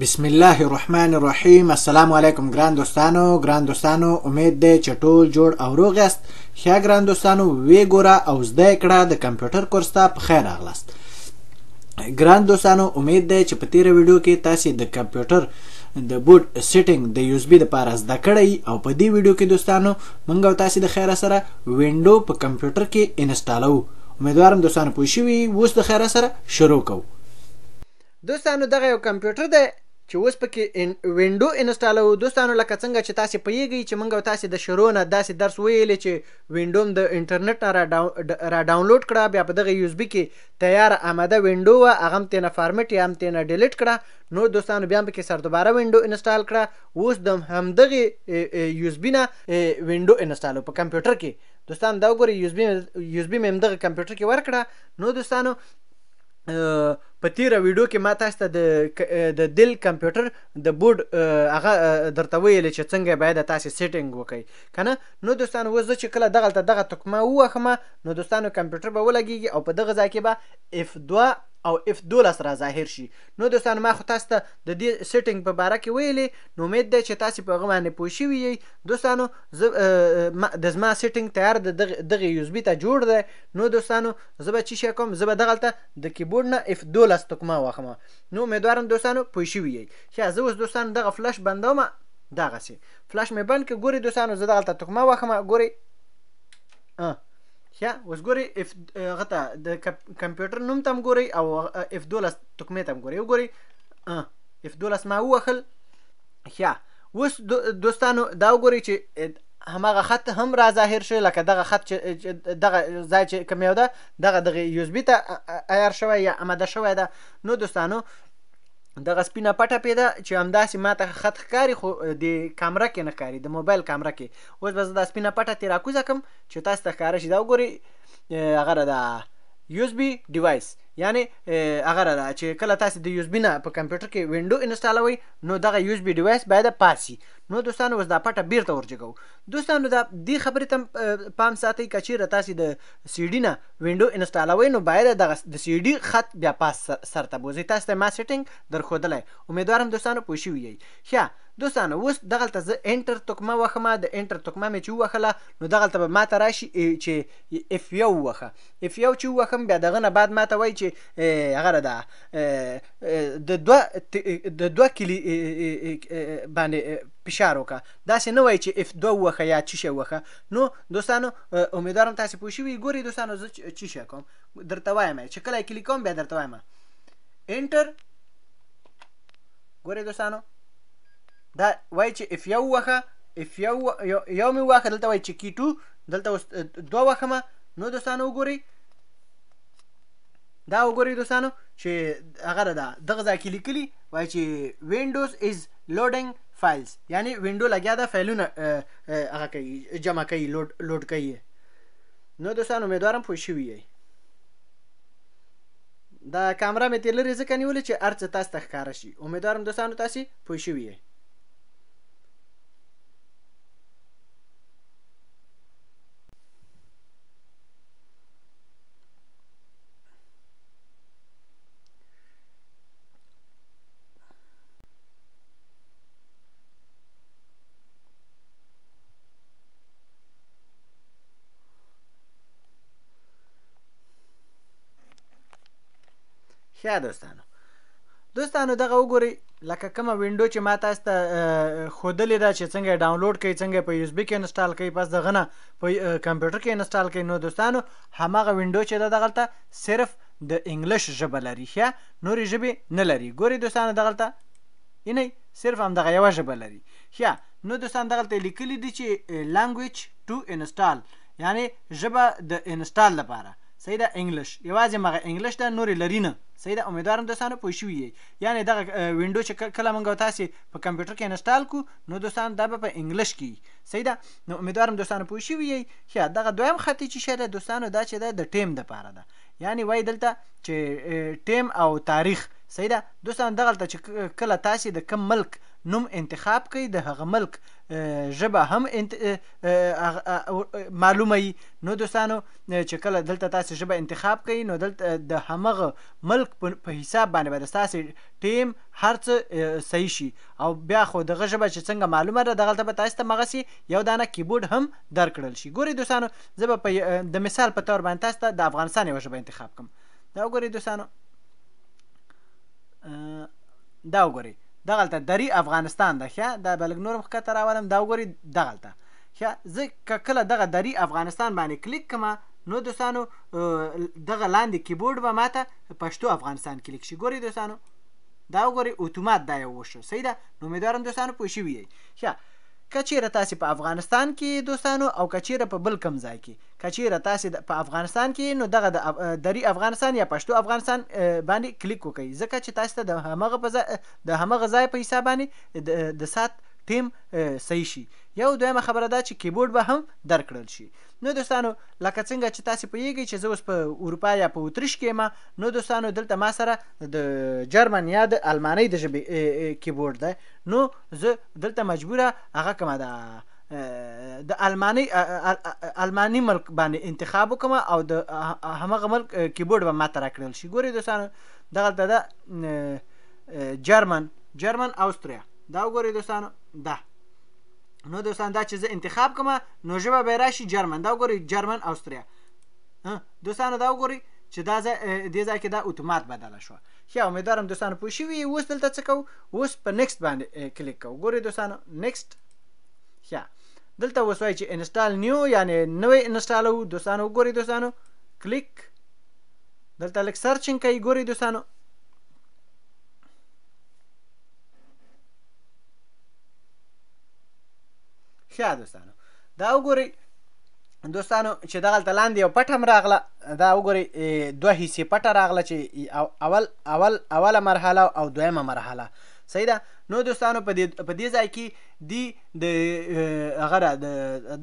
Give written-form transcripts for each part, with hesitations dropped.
بسم الله الرحمن الرحیم. السلام علیکم ګران دوستانو امید دی چې ټول جوړ او روغ یاست. ښه ګران دوستانو وی ګوره او زده کړه د کمپیوټر کورس ته په خیر راغلاست. ګران دوستانو امید دی چې په تیره ویډیو کې تاسو د کمپیوټر د بوټ سیټینګ د یو اس بي لپاره زده کړئ او په دې ویډیو کې دوستانو موږ او تاسو د خیر سره وینډو په کمپیوټر کې انسټالو. امیدوارم دوستانو پوه شوي. اوس د خیر سره شروع کوو. دوستانو دغه یو کمپیوټر دی چې اوس پکې وینډو انسټالو. دوستانو لکه څنګه چې تاسو پوهیږئ چې موږ او تاسو د شروع نه داسې درس ویلی چې وینډو د انټرنیټ نه را ډاونلوډ کړه، بیا په دغه یو اس بي کې تیار آماده وینډو وه، هغه هم ترېنه فارمټ یا هم ترېنه ډیلیټ کړه. نو دوستانو بیا هم پکې سر دوباره وینډو انسټال کړه. اوس د همدغې یو اس بي نه وینډو انسټالو په کمپیوټر کې. دوستانو دا وګورئ یو اس بي مې همدغه کمپیوټر کې ورکړه. نو دوستانو په تیره ویډیو کې ما تاسو ته د دل کمپیوټر د بورډ هغه درته ویلې چې څنګه باید تاسو سیټینګ وکړئ که نه. نو دوستانو اوس زه چې کله دغه تکمه ووهم نو دوستانو کمپیوټر به ولګېږي او په دغه ځای کې به F2 او F12 را ظاهر شي. نو دوستانو ما خو تاسو ته د دې سیټینګ په باره کې ویلې، نو امید دی چې تاسو په هغه باندې پوه شوي یئ. دوستانو د زما سیټینګ تیار د دغه یو اس بي ته جوړ دی. نو دوستانو زه به څه شی کوم، زه به دغلته د کیبورډ نه F12 تکمه واخلم. نو امیدوارم دوستانو پوه شوي یئ. ښه زه اوس دوستانو دغه فلش بندوم. دغسې فلش مې بند کړه. ګورئ دوستانو زه دغلته تکمه واخلم. ګورئ ښه اوس ګورئ هغه ته د کمپیوټر نوم ته هم ګورئ او F12 تکمې ته هم ګورئ. وګورئ F12 ما ووهل. ښه اوس دوستانو دا وګورئ چې هماغه خط هم را ظاهر شو لکه دغه خط چې دغه ځای چې کوم یو ده دغه یو اس بي ته عیار شوی یا آماده شوی ده. نو دوستانو دغه سپینه پټه پیدا چې همداسې ماته خط ښکاري خو د کامره کې نه ښکاري، د موبایل کامره کې. اوس به زه دا سپینه پټه ترې راکوزه کړم چې تاسو ته ښکاره شي. دا وګورئ هغه ده یو اس بي ډیوایس، یعنې هغه ده چې کله تاسو د یو اس بي نه په کمپیوټر کې وینډو انسټالوئ نو دغه یو اس بي ډیوایس باید پاس شي. نو دوستانو اوس دا پټه بیرته ورجګو. دوستانو دا دې خبرې ته پام ساتئ که چیرې تاسو د سی ډي نه وینډو انسټالوئ نو باید دغه د سی ډي خط بیا پاس سرته بوځئ. تاسو ته ما سیټینګ درښودلی. امیدوارم دوستانو پوه شوي یئ. ښه دوستانو اوس دغلته زه انټر تکمه وخم. د انټر تکمه مې چې ووهله نو دغلته به ماته راشي چې F1 ووهه. F1 چې ووهم بیا دغه نه بعد ماته وایي چې هغه ده د دوه کلي باندې فشار وکړه. داسې نه وایي چې F2 ووهه یا څه شی ووهه. نو دوستانو امیدوارم تاسې پوه شوي. ګورئ دوستانو زه څه شی کوم درته وایم چې کله یې کلیک کوم بیا درته وایم انټر. ګورئ دوستانو دا وایي چې F1 ووهه، F1 یو مې ووهه، دلته وایي چې کی2 دلته اوس 2 ووهمه. نو دوستانو وګورئ دا وګورئ دوستانو چې هغه ده دغه ځای کې لیکلي وایي چې وینډوز از لوډینګ فایلز، یعنې وینډو لګیا ده فایلونه هغه کوي جمع کوي لوډ کوي. نو دوستانو امیدوارم پوه شوي یئ. دا کامره مې ترې لرې ځکه نیولې چې هر څه تاسو ته ښکاره شي. امیدوارم دوستانو تاسې پوه شوي یئ. ښه دوستانو دغه وګورئ لکه کومه وینډو چې ما تاسو ته ښودلې ده چې څنګه یې ډاونلوډ کوئ، څنګه یې په یو اس بي کې انسټال کوئ، پس دغه نه په کمپیوټر کې انسټال کوئ. نو دوستانو هماغه وینډو چې ده دغلته صرف د انګلیش ژبه لري، ښه نورې ژبې نه لري. ګورئ دوستانو دغلته اینئ صرف همدغه یوه ژبه لري. ښه نو دوستانو دغلته لیکلي دي چې لانګویج ټو انسټال، یعنې ژبه د انسټال لپاره. صحیح ده انګلیش، یوازې مغه انګلیش ده، نورې لري نه. صحیح ده امیدوارم دوستانو پوه شوي یئ. یعنې دغه وینډو چې کله موږ او تاسې په کمپیوټر کې انسټال کړو نو دوستانو دا به په انګلیش کې وي. صحیح ده نو امیدوارم دوستانو پوه شوي یئ. ښه دغه دویم خط چې شی ده دوستانو دا چې ده د ټیم دپاره ده، یعنې وایي دلته چې ټیم او تاریخ. صحیح ده دوستانو دغلته چې کله تاسې د کوم ملک نوم انتخاب کوي د هغه ملک ژبه هم معلوموي. نو دوستانو چې کله دلته تاسې ژبه انتخاب کوي نو دلته د همغه ملک په حساب باندې به د ستاسې ټیم هر څه صحیح شي. او بیا خو دغه ژبه چې څنګه معلومه ده دغلته به تاسې ته مغسې یو دانه کیبورډ هم درکړل شي. ګورئ دوستانو زه به د مثال په طور باندې تاسو ته د افغانستان یوه ژبه انتخاب کوم. دا وګورئ دوستانو دا وګورئ دغلته دري افغانستان ده ښه دا به لږ نور هم ښکته راولم. دا وګورئ دغلته ښه زه که کله دغه دري افغانستان باندې کلیک کړم نو دوستانو دغه لاندې کیبورډ به ماته پښتو افغانستان کلیک شي. ګورئ دوستانو دا وګورئ اتومات دا یو وشو صحیح ده. نو امیدوارم دوستانو پوه شوي یئ. ښه که چیرې تاسې په افغانستان کې دوستانو او که چیرې په بل کوم ځای کې که چیرې تاسې په افغانستان کې نو دغه د دري افغانستان یا پښتو افغانستان باندې کلیک وکړئ ځکه چې تاسې ته د همغه ځای په حساب باندې د سات ټیم صحیح شي. یو دویمه خبره دا چې کیبورډ به هم درکړل شي. نو دوستانو لکه څنګه چې تاسې پوهیږئ چې زه اوس په اروپا یا په اتریش کې یم نو دوستانو دلته ما سره د جرمن یا د المانۍ د ژبې کیبورډ دی. نو زه دلته مجبوره هغه کومه د الماني ملک باندې انتخاب وکړم او د همغه ملک کیبورډ به ماته راکړل شي. ګورئ دوستانو دغلته ده جرمن اوسټریا دا وګورئ دوستانو ده. نو دوستان دا چې زه انتخاب کوم نو ژبه به راشي جرمن. دا وګورئ جرمن اوسټریا دوستانو دا وګورئ چې دا دې ځای کې دا اتومات بدله شوه. ښه امیدوارم دوستانو پوه شوي. اوس دلته څه کوو اوس په نیکسټ باندې کلیک کوو. ګورئ دوستانو نیکسټ ښه دلته اوس وایي چې انسټال نیو یعنې نوی انسټالوو. دوستانو وګورئ دوستانو کلیک دلته لږ سرچینګ کوي. ګورئ دوستانو ښه دوستانو دا وګورئ دوستانو چې دغلته لاندې یو پټ هم راغله. دا وګورئ دوه حصې پټه راغله چې اوله مرحله او دویمه مرحله صحیح ده. نو دوستانو په دې ځای کې د هغه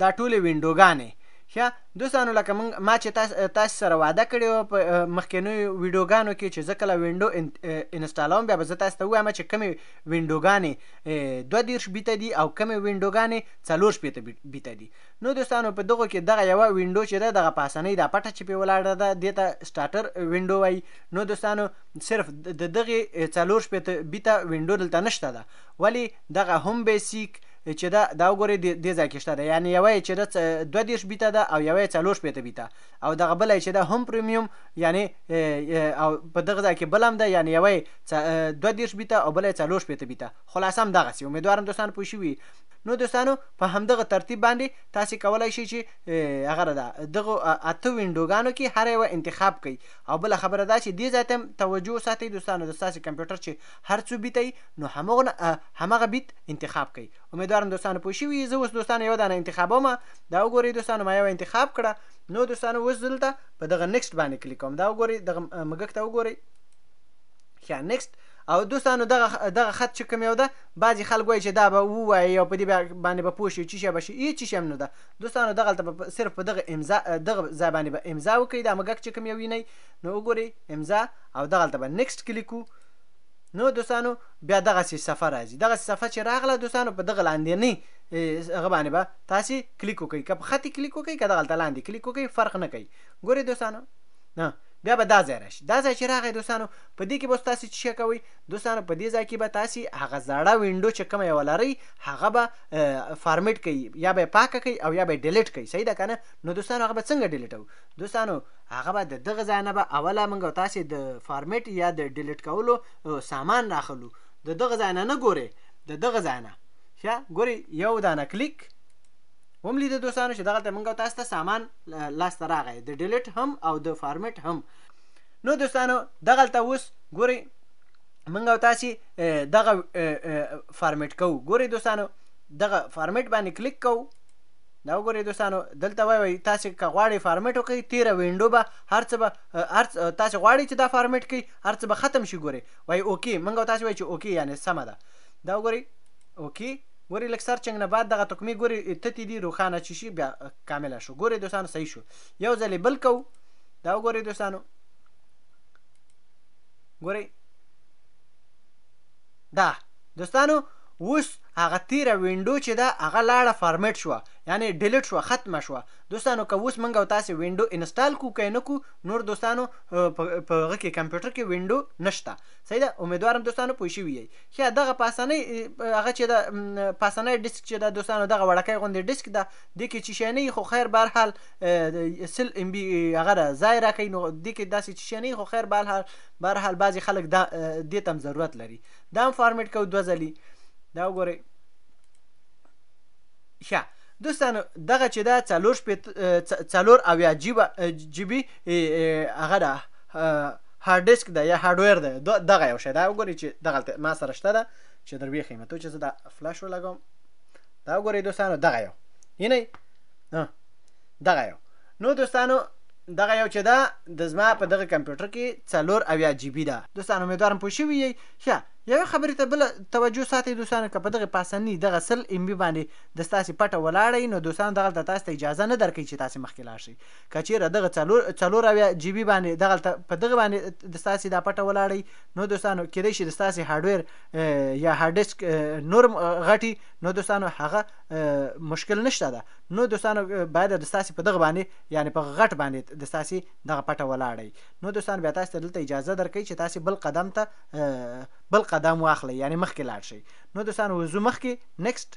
دا ټولې وینډوګانې ښه دوستانو لکه ما چې تاسو سره وعده کړې وه په مخکینیو ویډیوګانو کې چې زه کله وینډو انسټالوم بیا به زه تاسو ته ووایم چې کومې وینډوګانې 22 بیته دي او کومې وینډوګانې 4 بیته دي. نو دوستانو په دغو کې دغه یوه وینډو چې ده دغه په اسانۍ دا پټه چې پې ولاړه ده دې ته سټارټر وینډو وایي. نو دوستانو صرف د دغې 4 بیته وینډو دلته نشته ده. ولې دغه هم بیسیک چې دا وګورئ دې ځای کې شته ده یعنې یوه یې چې ده 22 بیته ده او یوه یې 4 بیته او دغه بله یې چې ده هم پریمیوم یعنې او په دغه ځای کې بل هم ده یعنې یوه یې 22 بیته او بله یې 4 بیته. خلاصه هم دغسې امیدوارم دوستانو پوه شوي. نو دوستانو په همدغه ترتیب باندې تاسې کولی شئ چې هغه ده دغو 8 وینډوګانو کې هر یوه انتخاب کوئ. او بله خبره دا چې دې ځای ته هم توجه وساتئ دوستانو د ستاسې کمپیوټر چې هر څو بیته وي نو همغه بیت انتخاب کوئ. امیدوارم دوستانو پوه شوي. زه اوس دوستانو یو دانه انتخابوم. دا وګورئ دوستانو ما یو انتخاب کړه. نو دوستانو اوس دلته په دغه نیکسټ باندې کلیک کوم. دا وګورئ دغه مږک ته وګورئ ښه نیکسټ. او دوستانو دغه خط چې کوم یو ده بعضې خلک وایي چې دا به ووایي او په دې باندې به پوه شي چې شی به شي هېڅ شی هم نه ده. دوستانو دغلته به صرف په دغه ځای باندې به امضا وکړئ دا مږک چې کوم یو وینئ نو وګورئ امضا او دغلته به نیکسټ کلیک وو. نو دوستانو بیا دغسې صفحه راځي. دغسې صفحه چې راغله دوستانو په دغه لاندېنۍ هغه باندې به تاسې کلیک وکړئ. که په خط کلیک وکړئ که دغلته لاندې کلیک وکړئ فرق نه کوي. ګورئ دوستانو بیا به دا ځای راشي. دا ځای چې راغی دوستانو په دې کې به تاسې څه شی کوئ دوستانو په دې ځای کې به تاسې هغه زړه وینډو چې کومه یوه لرئ هغه به فارمیټ کوئ یا به یې پاکه کوئ او یا به یې ډیلیټ کوئ صحیح ده که نه. نو دوستانو هغه به څنګه ډیلیټوو دوستانو هغه به د دغه ځای نه به اوله موږ تاسې د فارمیټ یا د ډیلیټ کولو سامان راخلو. د دغه ځای نه ګورئ د دغه ځای نه ښه ګورئ یو دانه کلیک هم لیده دوستانو چې دغلته موږ تاسو ته سامان لاسته راغی د ډیلیټ هم او د فارمیټ هم. نو دوستانو دغلته اوس ګورئ موږ تاسې دغه فارمیټ کوو. ګورئ دوستانو دغه فارمیټ باندې کلیک کوو. دا وګورئ دوستانو دلته وایي تاسې که غواړئ فارمیټ وکړئ تیره وینډو به هر څه به تاسې غواړئ چې دا فارمیټ کړئ هر څه به ختم شي. ګورئ وایي اوکې موږ تاسې وایي چې اوکې یعنې سمه ده. دا وګورئ اوکې ګورئ لږ سرچنګ نه بعد دغه تکمې ګورئ تتې دي روښانه چې شي بیا کامله شو. ګورئ دوستانو صحیح شو. یو ځلې بل کوو. دا وګورئ دوستانو ګورئ دا دوستانو اوس هغه تیره وینډو چې ده هغه لاړه فارمیټ شوه یعنی ډیلیټ شوه ختمه شوه دوستانو که اوس موږ او تاسې وینډو انسټال کو که نه کو نور دوستانو په هغه کې کمپیوټر کې وینډو نشته صحیح ده امیدوارم دوستانو پوه شوي یئ ښه دغه پاسنۍ هغه چې ده پاسنۍ ډیسک چې ده دوستانو دغه وړکی غوندې ډیسک ده دې کې چې شی نه وي خو خیر بهرحال 100 MB هغه ده ځای راکوي نو دې کې داسې چې شی نه وي خو خیر بهرحال بعضې خلک دې ته هم ضرورت لري دا هم فارمیټ کوو 2 ځلي دا وګورئ ښه دوستانو دغه چې دا 4 جی بي هغه ده هارد ډیسک ده یا هارډویر ده دغه یو شی دا وګورئ چې دغلته ما سره شته ده چې در ویښیم تو چې زه دا فلاش ولګوم دا وګورئ دوستانو دغه یو وینئ دغه یو نو دوستانو دغه یو چې ده د زما په دغه کمپیوټر کې 4 جی بي ده دوستانو امیدوارم پوه شوي یئ ښه یوې خبرې ته بله توجه ساتئ دوستانو که په دغې پاسني دغه 100 MB باندې د ستاسې پټه ولاړئ نو دوستانو دغلته تاسو ته اجازه نه درکوي چې تاسې مخکې لاړ شئ که چېرې دغه 4 جی بي باندې دغلته په دغه باندې د ستاسې دا پټه ولاړئ نو دوستانو کیدای شي د ستاسې هارډویر یا هارډ ډیسک نور غټي نو دوستانو هغه مشکل نشته ده نو دوستانو باید د ستاسې په دغه باندې یعنی په غټ باندې د ستاسې دغه پټه ولاړئ نو دوستانو بیا تاسو ته دلته اجازه درکوي چې تاسې بل قدم واخلئ یعنی مخکې لاړ شئ نو دوستانو وځو مخکې نیکسټ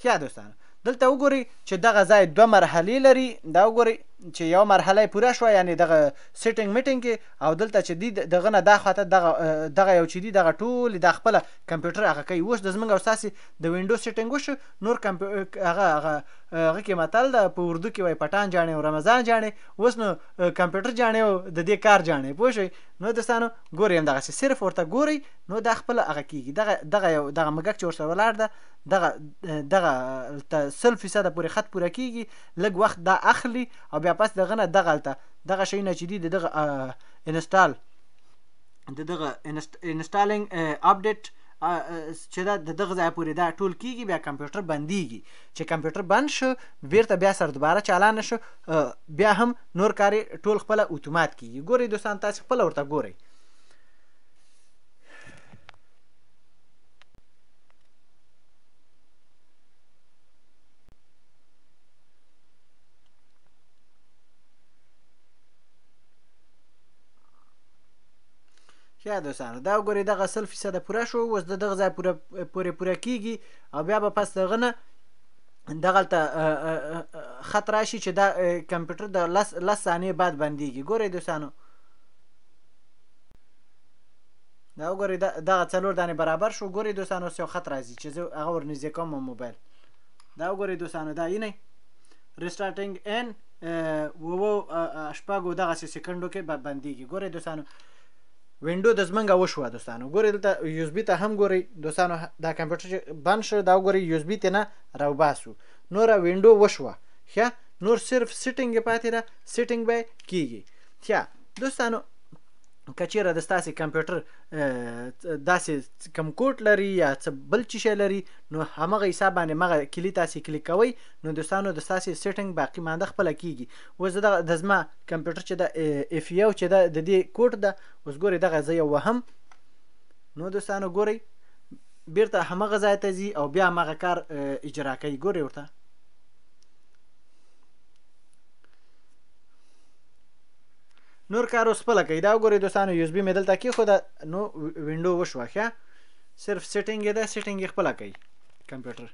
ښه دوستانو دلته وګورئ چې دغه ځای 2 مرحلې لري دا وګورئ چې یو مرحله یې پوره شوه یعنی دغه سیټینګ میټینګ کې او دلته چې دی دغه نه دا خواته دغه یو چې دی دغه ټولې دا خپله کمپیوټر هغه کوي اوس د زموږ او ستاسې د وینډو سیټینګ وشو نور هغه کې متل ده په اردو کې وایي پټان جاڼې او رمضان جاڼې اوس نو کمپیوټر جاڼې او د دې کار جاڼې پوه شئ نو دوستانو ګورئ همدغسې صرف ورته ګورئ نو دا خپله هغه کېږي دغه مږک چې ورسره ولاړ ده دغه 100% پورې خط پوره کېږي لږ وخت دا اخلي او بیا پس دغه نه دغه شیونه چې دي دغه انسټالینګ اپډیټ چې دا دغه ځای پورې دا ټول کېږي بیا کمپیوټر بندېږي چې کمپیوټر بند شو بیرته بیا سره دوباره چالانه شو بیا هم نور کار ټول خپله اتومات کېږي ګورئ دوستان تاسې خپله ورته ګورئ ښه دوستانو دا وګورئ دغه 100% پوره شو اوس د دغه ځای پوره کېږي او بیا به پس دغه نه دغلته خط راشي چې دا کمپیوټر د 10 ثانیې بعد بندېږي ګورئ دوستانو دا وګورئ دغه 4 دانې برابر شو ګورئ دوستانو اوس یو خط راځي چې زه هغه ورنږدې کوم موبایل دا وګورئ دوستانو دا وینئ ریسټارټینګ ان شپږو دغسې سکندو کې بندېږي ګورئ دوستانو وینډو د زمونږ وشوه دوستانو ګورئ دلته یو اس بي ته هم ګورئ دوستانو دا کمپیوټر چې بند شو دا وګورئ یو اس بي ته نه راوباسو نوره وینډو وشوه ښه نور صرف سیټینګ یې پاتې ده سیټینګ به کېږي ښه دوستانو که چېرې د ستاسې کمپیوټر داسې کم کوډ لري یا څه بل څه شی لري نو همغه حساب باندې مغه کلي تاسې کلیک کوئ نو دوستانو د ستاسې سیټینګ باقي مانده خپله کېږي اوس د زما کمپیوټر چې ده F1 چې ده د دې کوډ ده اوس ګورئ دغه زه یو وهم نو دوستانو ګورئ بیرته همغه ځای ته ځي او بیا همغه کار اجرا کوي ګورئ ورته نور کار اوس خپله کوي دا وګورئ دوستانو یو اس بي مې دلته کېښوده نو وینډو وشوه ښه صرف سیټینګ یې ده سیټینګ یې خپله کوي کمپیوټر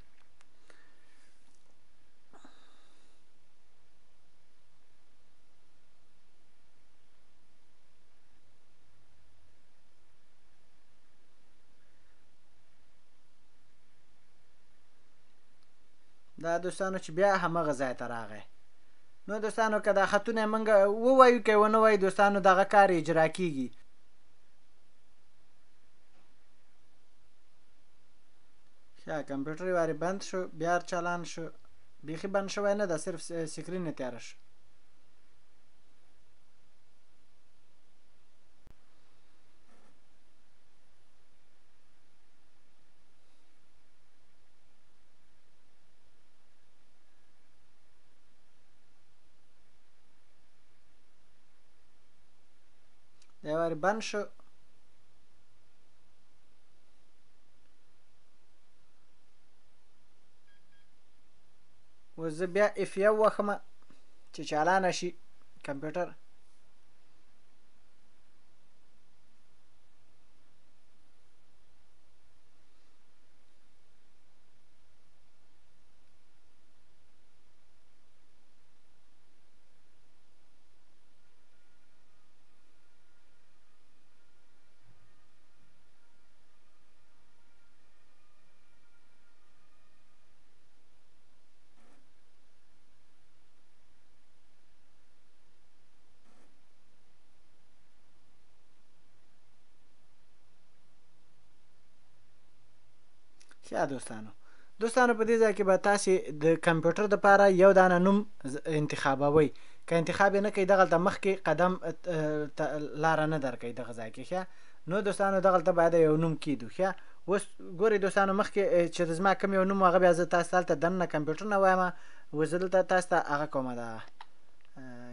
دا دوستانو چې بیا همغه ځای ته راغی نو دوستانو که دا خطونه موږ ووایو که ونه وایو دوستانو دغه کار اجرا کېږي ښه کمپیوټر یې وارې بند شو بیا چالان شو بیخي بند شوی نه ده صرف سکرین یې تیاره شو یو وارې بند شو اوس زه بیا F1 وخمه چې چالانه شي کمپیوټر. ښه دوستانو په دې ځای کې به تاسې د کمپیوټر دپاره یو دانه نوم انتخابوئ. که انتخاب یې نه کوئ دغلته مخکې قدم لاره نه درکوئ دغه ځای کې. ښه نو دوستانو دغلته باید یو نوم کیدو. ښه اوس ګورئ دوستانو مخکې چې زما کوم یو نوم هغه بیا زه تاسو ته هلته دننه کمپیوټر نه وایم. اوس زه دلته تاسو ته هغه کومه ده.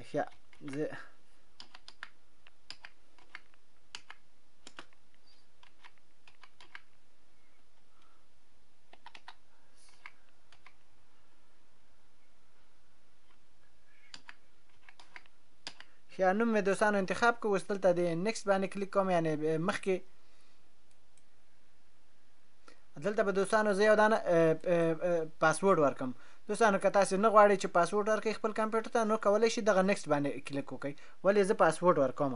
ښه زه ښه نوم مې دوستانو انتخاب کړو. اوس دلته د نیکسټ باندې کلیک کوم، یعنې مخکې دلته به دوستانو زه یو دانه پاسورډ ورکړم. دوستانو که تاسې نه غواړئ چې پاسورډ ورکړئ خپل کمپیوټر ته، نو کولی شئ دغه نیکسټ باندې کلیک وکړئ. ولې زه پاسورډ ورکوم.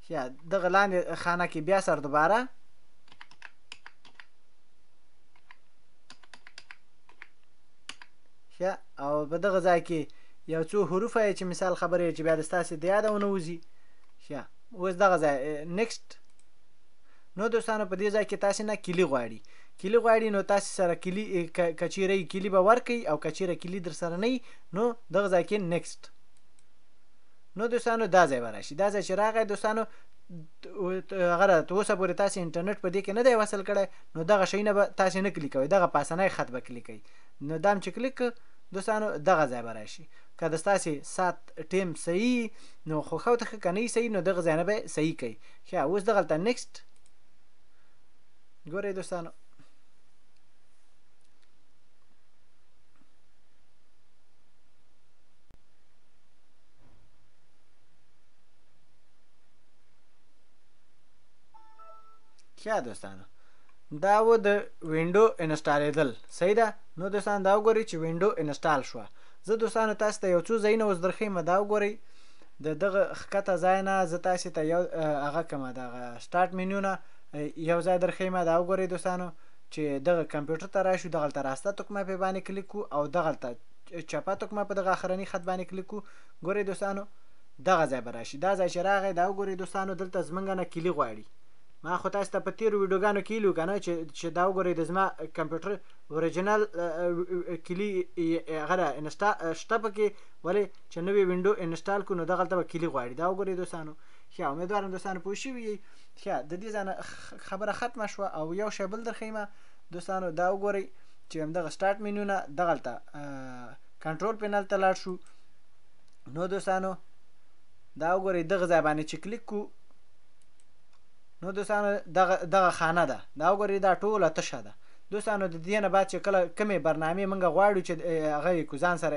ښه دغه لاندې خانه کې بیا سر دوباره ښه او په دغه ځای کې یو څو حروف یې چې مثال خبرې چې بیا د ستاسې د یاده ونه وځي. ښه اوس دغه ځای نیکسټ. نو دوستانو په دې ځای کې تاسې نه کلي غواړي نو تاسې سره کلي که چیرې کلي به ورکوئ، او که چیرې کلي در سره نه وي نو دغه ځای کې نیکسټ. نو دوستانو دا ځای به راشي. دا ځای چې راغی دوستانو هغه تر اوسه پورې تاسې انټرنټ په دې کې نه دی وصل کړی، نو دغه شیونه به تاسې نه کلیک کوئ، دغه پاسنی خط به کلیک کوئ. نو دا هم چې کلیک کړ دوستانو دغه ځای به راشي. که د ستاسې ساعت ټیم صحیح نو خوښو ته ښه، که نه وي صحیح نو دغه ځای نه به صحیح کوئ. ښه اوس دغلته نیکسټ. ګورئ دوستانو ښه دوستانو دا و د وینډو انسټالېدل. صحیح ده. نو دوستانو دا وګورئ چې وینډو انسټال شوه. زه دوستانو تاسو ته یو څو ځایونه اوس درښیم. دا وګورئ د دغه ښکته ځای نه زه تاسې ته یو هغه کومه دغه سټارټ منیو نه یو ځای درښیم. دا وګورئ دوستانو چې دغه کمپیوټر ته راشو، دغلته راسته تکمه پې باندې کلیک کړو او دغلته چپه تکمه په دغه اخرني خط باندې کلیک کړو. ګورئ دوستانو دغه ځای به راشي. دا ځای چې راغی دا وګورئ دوستانو دلته زمونږ نه کلي غواړي. ما خو تاسو ته په تیرو ویډیوګانو کې ویلو که نه چې دا وګورئ د زما کمپیوټر اوریجنل کلي هغه ده شته پکې، ولې چې نوې وینډو انسټال کړو نو دغلته به کلي غواړي. دا وګورئ دوستانو. ښه امیدوارم دوستانو پوه شوي یئ. ښه د دې ځای نه خبره ختمه شوه. او یو شی بل درښیمه دوستانو. دا وګورئ چې همدغه سټارټ منیو نه دغلته کنټرول پینل ته لاړ شو. نو دوستانو دا وګورئ دغه ځای باندې چې کلیک کړو نو دوستانو دغه خانه ده. دا وګورئ دا ټوله تشه ده. دوستانو د دې نه بعد چې کله کومې برنامې موږ غواړو چې هغه یې کو ځان سره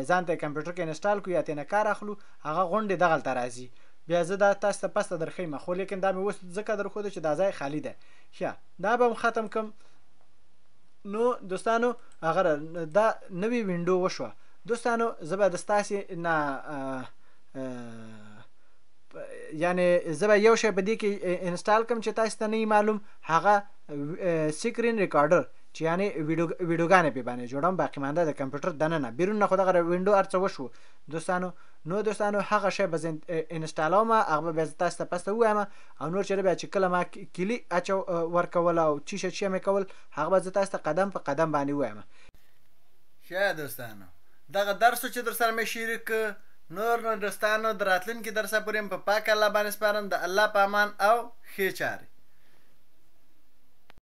ځان ته کمپیوټر کې انسټال کړو یا ترې نه کار اخلو، هغه غونډې دغلته راځي. بیا زه دا تاسو ته پسته درښیم، خو لیکن دا مې اوس ځکه درښودو چې دا ځای خالي ده. ښه دا به هم ختم کړم. نو دوستانو هغه دا نوې وینډو وشوه. دوستانو زه به د ستاسې نه یعنی زه به یو شی په دې کې انسټال کړم چې تاسو ته نه معلوم، هغه سکرین ریکارډر چې یعنی ویډیوګانې پې باندې جوړم باقي مانده د کمپیوټر دننه بیرون نه خو دغه وینډو هر څه وشو دوستانو. نو دوستانو هغه شی به زه انسټالوم، هغه به بیا تاسو ته پسته ووایم. او نور چېرې بیا چې کله ما کلي ورکول او چیشه مې کول هغه به زه تاسو ته قدم په قدم باندې ووایم. ښه دوستانو دغه درس چې در سره مې شریک نور نو دوستانو د راتلونکي درسه پورې په پاک الله باندې سپارم. د الله په امان او ښې چارې.